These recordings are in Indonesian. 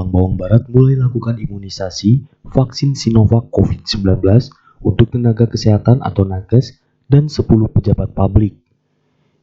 Tulang Bawang Barat mulai lakukan imunisasi vaksin Sinovac COVID-19 untuk tenaga kesehatan atau nakes dan 10 pejabat publik.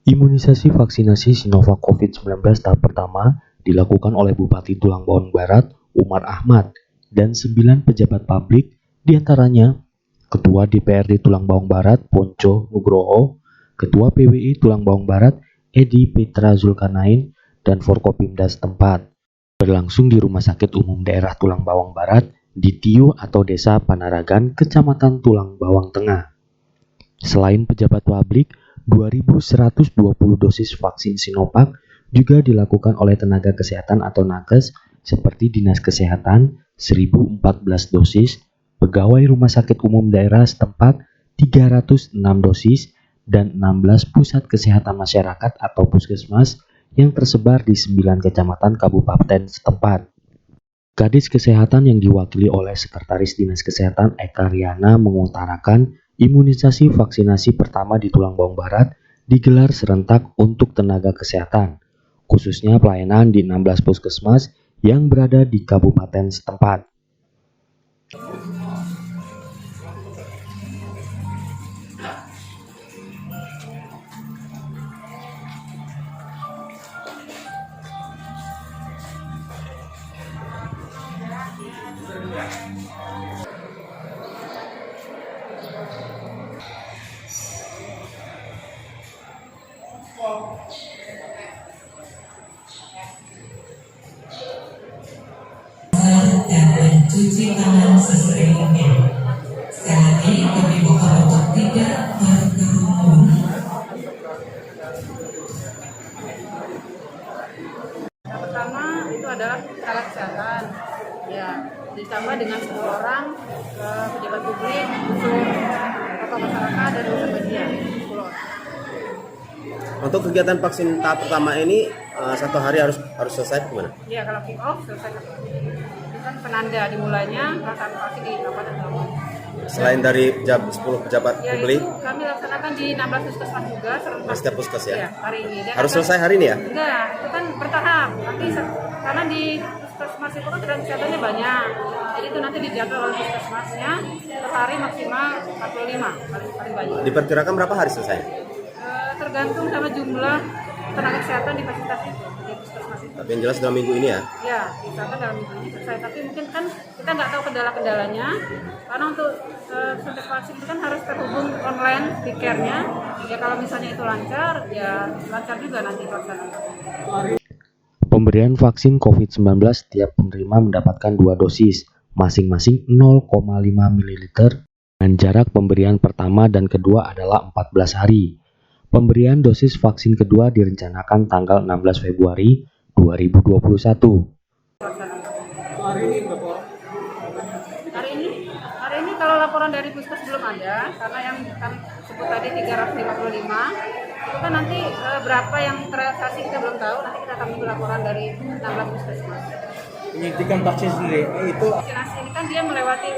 Imunisasi vaksinasi Sinovac COVID-19 tahap pertama dilakukan oleh Bupati Tulang Bawang Barat Umar Ahmad dan 9 pejabat publik, diantaranya Ketua DPRD Tulang Bawang Barat Ponco Nugroho, Ketua PWI Tulang Bawang Barat Edi Petra Zulkarnain, dan Forkopimda setempat. Berlangsung di Rumah Sakit Umum Daerah Tulang Bawang Barat di Tiu atau Desa Panaragan, Kecamatan Tulang Bawang Tengah. Selain pejabat publik, 2.120 dosis vaksin Sinovac juga dilakukan oleh tenaga kesehatan atau nakes seperti Dinas Kesehatan 1.014 dosis, pegawai Rumah Sakit Umum Daerah setempat 306 dosis, dan 16 pusat kesehatan masyarakat atau puskesmas yang tersebar di 9 kecamatan kabupaten setempat. Kadis Kesehatan yang diwakili oleh Sekretaris Dinas Kesehatan Eka Riana mengutarakan imunisasi vaksinasi pertama di Tulang Bawang Barat digelar serentak untuk tenaga kesehatan, khususnya pelayanan di 16 puskesmas yang berada di kabupaten setempat. Dan cuci tangan seseringnya. Sekali lagi kami mohon untuk tidak berkerumun. Yang pertama itu adalah tenaga kesehatan, ya, ditambah dengan 10 orang pejabat publik, unsur tokoh masyarakat dan unsur media. 10 orang. Untuk kegiatan vaksin tahap pertama ini satu hari harus selesai gimana? Iya, kalau kick off selesai. Itu kan penanda dimulainya pelaksanaan vaksin di Kabupaten Tulang. Selain dari 10 pejabat Ya, publik, itu kami laksanakan di 16 puskesmas juga serentak. setiap puskes ya? Iya, hari ini. Dan Harus selesai hari ini ya? Enggak, itu kan bertahap. Nanti karena di puskesmas itu kan tenaga kesehatannya banyak. Jadi itu nanti dijadwal oleh puskesmasnya per hari maksimal 45 paling banyak. Diperkirakan berapa hari selesai? Tergantung sama jumlah tenaga kesehatan di fasilitas itu, di puskesmas itu. Tapi yang jelas dalam minggu ini ya? Ya, misalkan dalam minggu ini selesai. Tapi mungkin kan kita nggak tahu kendala-kendalanya, karena untuk suntik vaksin itu kan harus terhubung online di care-nya. Ya kalau misalnya itu lancar, ya lancar juga nanti pelaksanaan. Pemberian vaksin COVID-19 setiap penerima mendapatkan 2 dosis, masing-masing 0,5 ml, dan jarak pemberian pertama dan kedua adalah 14 hari. Pemberian dosis vaksin kedua direncanakan tanggal 16 Februari 2021. Hari ini kalau laporan dari puskes belum ada, karena yang kami sebut tadi 355, itu kan nanti berapa yang terrealisasi kita belum tahu, nanti kita akan menunggu laporan dari 16 puskesmas. Penyuntikan vaksin sendiri itu Vaksinasi ini kan dia melewati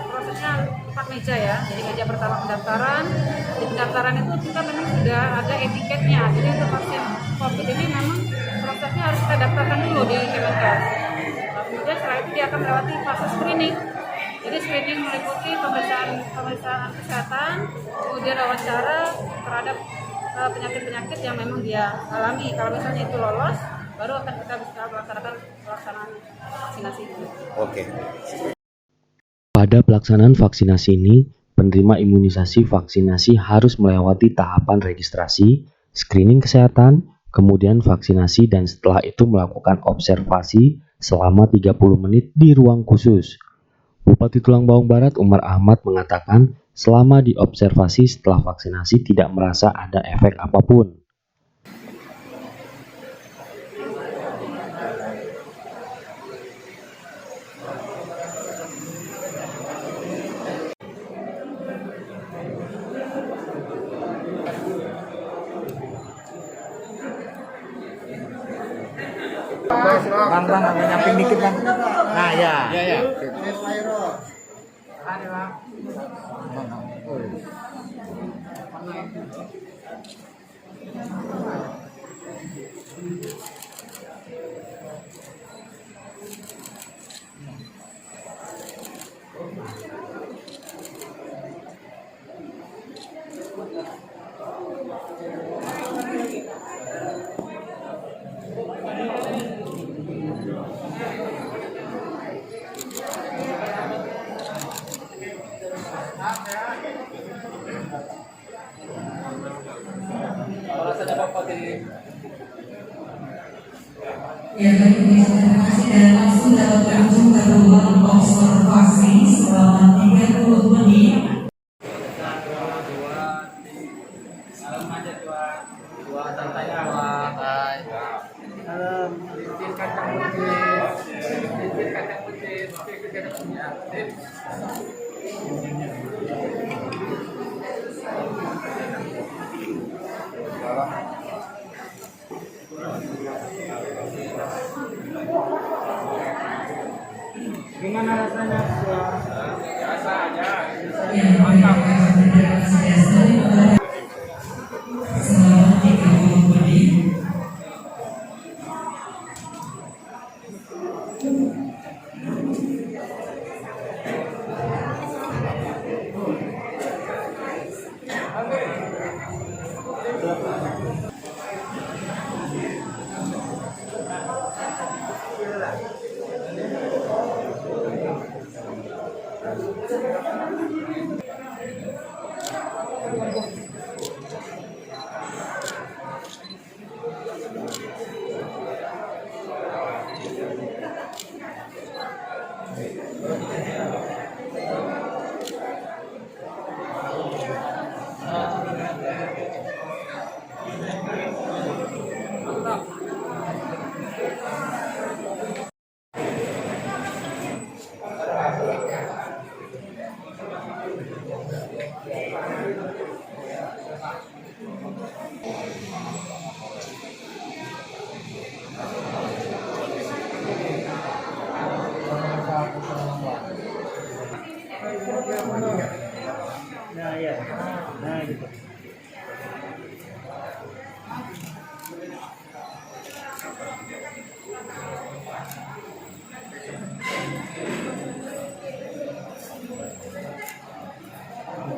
prosesnya 4 meja ya. Jadi meja pertama pendaftaran. Di pendaftaran itu kita memang sudah ada etiketnya. Jadi untuk vaksin COVID ini memang prosesnya harus kita daftarkan dulu di Kemenkes. Kemudian setelah itu dia akan melewati fase screening. Jadi screening meliputi pemeriksaan kesehatan, kemudian wawancara terhadap penyakit-penyakit yang memang dia alami. Kalau misalnya itu lolos, baru akan kita bisa melaksanakan pelaksanaan vaksinasi ini. Oke. Pada pelaksanaan vaksinasi ini, penerima imunisasi vaksinasi harus melewati tahapan registrasi, screening kesehatan, kemudian vaksinasi, dan setelah itu melakukan observasi selama 30 menit di ruang khusus. Bupati Tulang Bawang Barat Umar Ahmad mengatakan selama diobservasi setelah vaksinasi tidak merasa ada efek apapun. bang agak nyamping dikit bang. Nah ya. Ya ya. Ya, baik, pemirsa, terima kasih dan langsung dapat berujung ke ruang observasi selama 30 menit. Gimana rasanya? Biasa aja. Ya, mantap. Selama 30 menit. Nah, ya. Nah, gitu.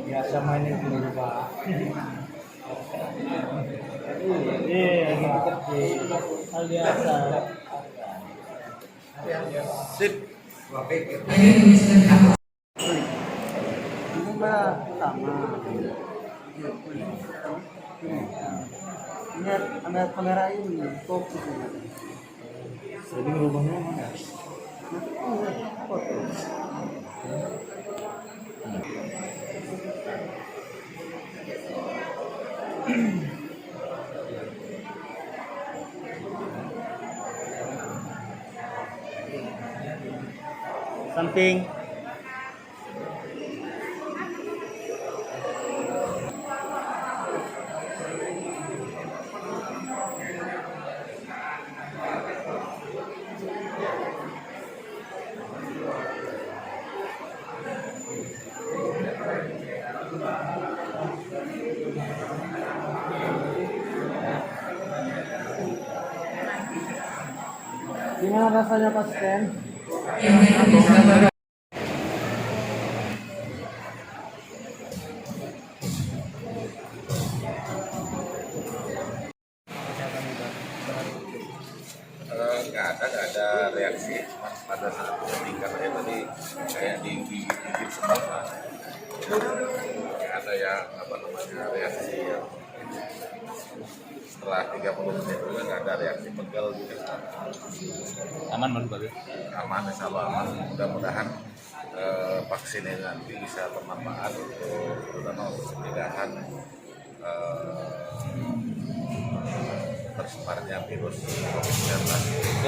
Biasa mainin dulu, Pak. Iya, lagi bekerja. Hal biasa. Sip. Ini mah sama. Ini ada kamera ini, fokus ini. Jadi rumahnya mana? Foto. Samping. Gimana rasanya Pak Stan? Nggak ada reaksi. Mas pada saat ketinggian saya tadi kayak digigit semua. Nggak ada yang reaksi yang setelah 30 menit juga nggak ada reaksi pegel gitu. Aman Mas Babe? Aman, insya Allah aman. Mudah-mudahan vaksin ini nanti bisa bermanfaat untuk terutama untuk pencegahan tersebarnya virus COVID-19.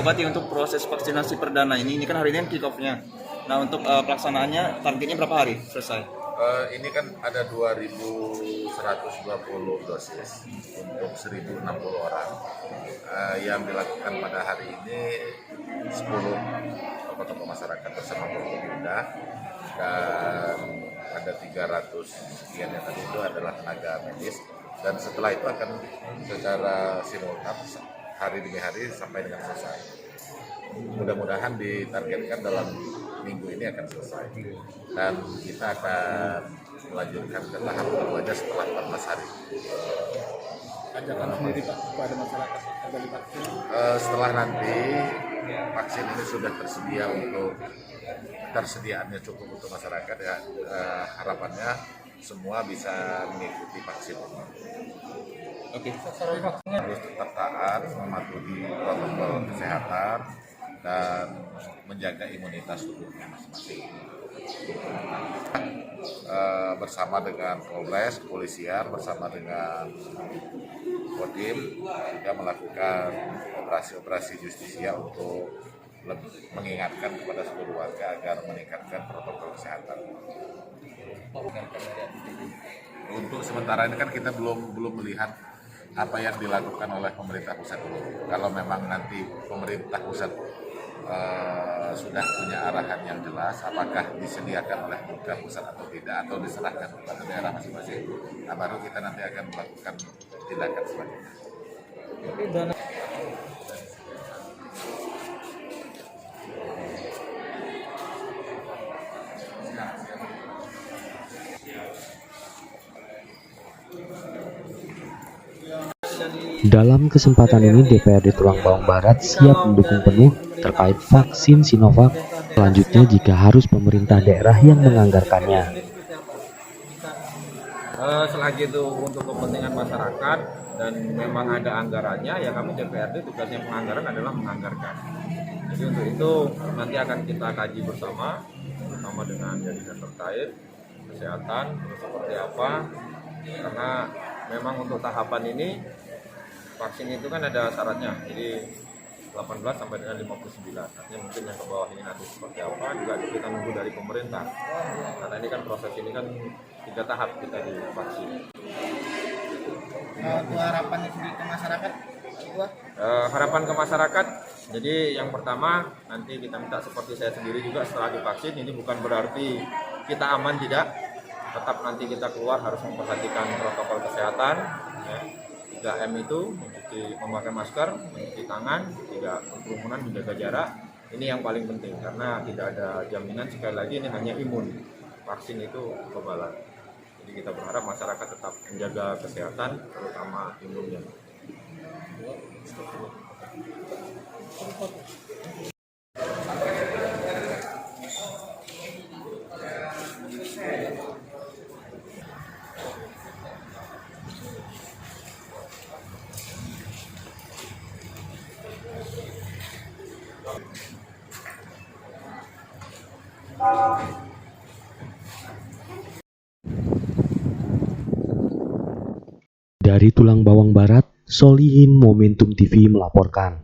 Berarti untuk proses vaksinasi perdana ini kan hari ini kick off-nya. Nah untuk pelaksanaannya targetnya berapa hari selesai? Ini kan ada 2.120 dosis untuk 1.060 orang yang dilakukan pada hari ini 10 tokoh-tokoh masyarakat bersama Forkopimda dan ada 300 sekian yang tadi itu adalah tenaga medis dan setelah itu akan secara simultan hari demi hari sampai dengan selesai. Mudah-mudahan ditargetkan dalam minggu ini akan selesai dan kita akan melanjutkan ke tahap keduanya setelah 14 hari. Ajakan sendiri Pak kepada masyarakat agar divaksin. Setelah nanti vaksin ini sudah tersedia untuk ketersediaannya cukup untuk masyarakat ya, harapannya semua bisa mengikuti vaksin. Oke. Harus tetap taat, mematuhi protokol kesehatan dan menjaga imunitas tubuhnya masing-masing. Bersama dengan Polres, kepolisian, bersama dengan Kodim juga melakukan operasi-operasi justisia untuk mengingatkan kepada seluruh warga agar meningkatkan protokol kesehatan. Untuk sementara ini kan kita belum melihat apa yang dilakukan oleh pemerintah pusat dulu. Kalau memang nanti pemerintah pusat sudah punya arahan yang jelas, apakah disediakan oleh pemerintah pusat atau tidak, atau diserahkan kepada daerah masing-masing, nah baru kita nanti akan melakukan tindakan selanjutnya. Dalam kesempatan ini, DPRD Tulang Bawang Barat siap mendukung penuh terkait vaksin Sinovac. Selanjutnya, jika harus pemerintah daerah yang menganggarkannya. Selagi itu untuk kepentingan masyarakat dan memang ada anggarannya, ya kami DPRD tugasnya penganggaran adalah menganggarkan. Jadi untuk itu nanti akan kita kaji bersama dengan dinas terkait kesehatan seperti apa, karena memang untuk tahapan ini vaksin itu kan ada syaratnya, jadi 18 sampai dengan 59. Artinya mungkin yang ke bawah ini nanti seperti apa juga kita nunggu dari pemerintah. Karena ini kan proses ini kan 3 tahap kita divaksin. Untuk harapannya sendiri ke masyarakat? Harapan ke masyarakat, jadi yang pertama nanti kita minta seperti saya sendiri juga setelah divaksin, ini bukan berarti kita aman, tidak. Tetap nanti kita keluar harus memperhatikan protokol kesehatan. Ya. 3M itu memakai masker, mencuci tangan, tidak berkerumunan, menjaga jarak. Ini yang paling penting karena tidak ada jaminan, sekali lagi ini hanya imun. Vaksin itu kekebalan. Jadi kita berharap masyarakat tetap menjaga kesehatan, terutama imunnya. Dari Tulang Bawang Barat, Solihin Momentum TV melaporkan.